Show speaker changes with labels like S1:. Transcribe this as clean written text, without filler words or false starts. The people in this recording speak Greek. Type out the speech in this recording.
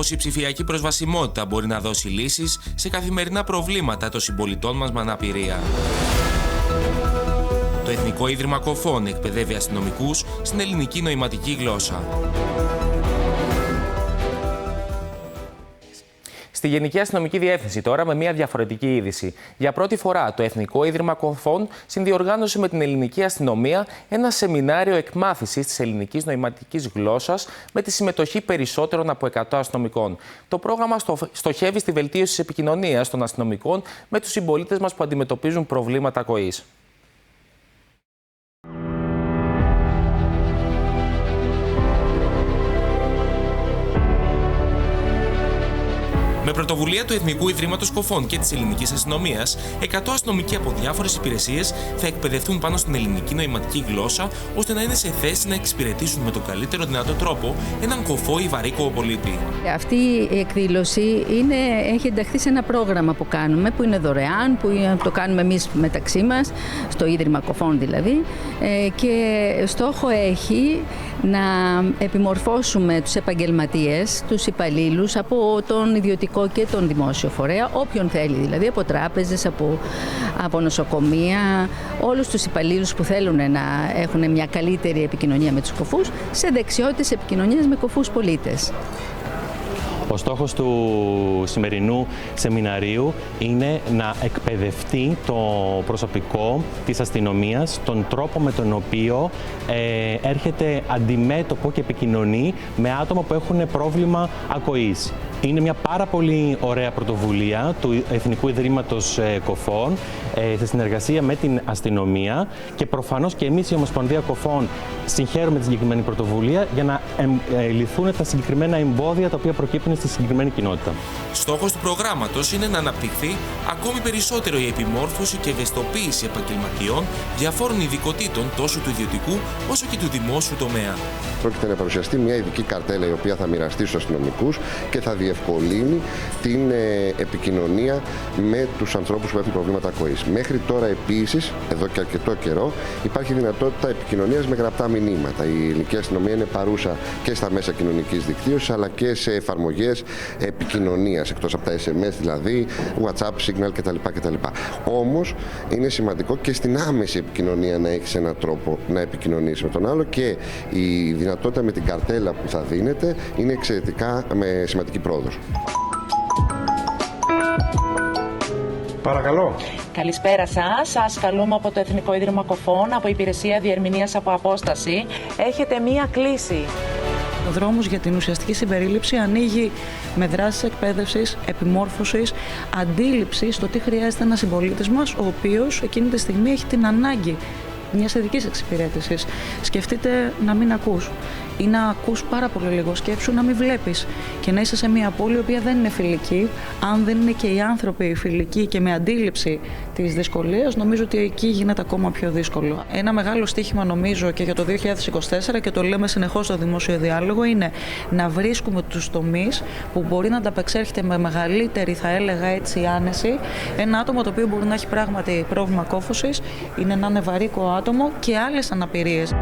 S1: πως η ψηφιακή προσβασιμότητα μπορεί να δώσει λύσεις σε καθημερινά προβλήματα των συμπολιτών μας με αναπηρία. Το Εθνικό Ίδρυμα Κοφών εκπαιδεύει αστυνομικούς στην ελληνική νοηματική γλώσσα. Στη Γενική Αστυνομική Διεύθυνση τώρα με μια διαφορετική είδηση. Για πρώτη φορά το Εθνικό Ίδρυμα Κοφών συνδιοργάνωσε με την ελληνική αστυνομία ένα σεμινάριο εκμάθησης της ελληνικής νοηματικής γλώσσας με τη συμμετοχή περισσότερων από 100 αστυνομικών. Το πρόγραμμα στοχεύει στη βελτίωση της επικοινωνίας των αστυνομικών με τους συμπολίτες μας που αντιμετωπίζουν προβλήματα ακοής. Με πρωτοβουλία του Εθνικού Ιδρύματος Κοφών και της Ελληνικής Αστυνομίας, 100 αστυνομικοί από διάφορες υπηρεσίες θα εκπαιδευτούν πάνω στην ελληνική νοηματική γλώσσα, ώστε να είναι σε θέση να εξυπηρετήσουν με τον καλύτερο δυνατό τρόπο έναν κοφό ή βαρύκοο πολίτη.
S2: Αυτή η εκδήλωση έχει ενταχθεί σε ένα πρόγραμμα που κάνουμε, που είναι δωρεάν, που το κάνουμε εμείς μεταξύ μας, στο Ίδρυμα Κοφών δηλαδή, και στόχο έχει να επιμορφώσουμε τους επαγγελματίες, τους υπαλλήλους από τον ιδιωτικό και τον δημόσιο φορέα, όποιον θέλει δηλαδή, από τράπεζες, από νοσοκομεία, όλους τους υπαλλήλους που θέλουν να έχουν μια καλύτερη επικοινωνία με τους κοφούς, σε δεξιότητες επικοινωνίας με κοφούς πολίτες.
S3: Ο στόχος του σημερινού σεμιναρίου είναι να εκπαιδευτεί το προσωπικό της αστυνομίας τον τρόπο με τον οποίο έρχεται αντιμέτωπο και επικοινωνεί με άτομα που έχουν πρόβλημα ακοής. Είναι μια πάρα πολύ ωραία πρωτοβουλία του Εθνικού Ιδρύματος Κοφών σε συνεργασία με την αστυνομία και προφανώς και εμείς η Ομοσπονδία Κοφών συγχαίρουμε τη συγκεκριμένη πρωτοβουλία για να λυθούν τα συγκεκριμένα εμπόδια τα οποία προκύπτουν στη συγκεκριμένη κοινότητα.
S1: Στόχος του προγράμματος είναι να αναπτυχθεί ακόμη περισσότερο η επιμόρφωση και ευαισθητοποίηση επαγγελματιών διαφόρων ειδικοτήτων τόσο του ιδιωτικού όσο και του δημόσιου τομέα.
S4: Πρόκειται να παρουσιαστεί μια ειδική καρτέλα η οποία θα μοιραστεί στους αστυνομικούς και θα διευκολύνει την επικοινωνία με τους ανθρώπους που έχουν προβλήματα ακοής. Μέχρι τώρα επίσης, εδώ και αρκετό καιρό, υπάρχει δυνατότητα επικοινωνίας με γραπτά μηνύματα. Η ελληνική αστυνομία είναι παρούσα και στα μέσα κοινωνικής δικτύωσης αλλά και σε εφαρμογές επικοινωνίας, εκτός από τα SMS δηλαδή, WhatsApp, Signal κτλ. Όμως είναι σημαντικό και στην άμεση επικοινωνία να έχεις έναν τρόπο να επικοινωνείς με τον άλλο και η δυνατότητα με την καρτέλα που θα δίνεται είναι εξαιρετικά με σημαντική πρόοδος.
S5: Παρακαλώ.
S6: Καλησπέρα σας. Σας καλούμε από το Εθνικό Ίδρυμα Κοφών, από Υπηρεσία Διερμηνίας από Απόσταση. Έχετε μία κλήση.
S7: Ο δρόμος για την ουσιαστική συμπερίληψη ανοίγει με δράσεις εκπαίδευσης, επιμόρφωσης, αντίληψης στο τι χρειάζεται ένας συμπολίτης μας, ο οποίος εκείνη τη στιγμή έχει την ανάγκη μιας ειδικής εξυπηρέτησης. Σκεφτείτε να μην ακούς ή να ακούς πάρα πολύ λίγο. Σκέψου να μην βλέπεις και να είσαι σε μια πόλη η οποία δεν είναι φιλική. Αν δεν είναι και οι άνθρωποι φιλικοί και με αντίληψη της δυσκολίας, νομίζω ότι εκεί γίνεται ακόμα πιο δύσκολο. Ένα μεγάλο στοίχημα νομίζω και για το 2024 και το λέμε συνεχώς στο δημόσιο διάλογο είναι να βρίσκουμε τους τομείς που μπορεί να ανταπεξέρχεται με μεγαλύτερη, θα έλεγα έτσι, άνεση. Ένα άτομο το οποίο μπορεί να έχει πράγματι πρόβλημα κόφωσης, είναι ένα νευρικό άτομο και άλλες αναπηρίες.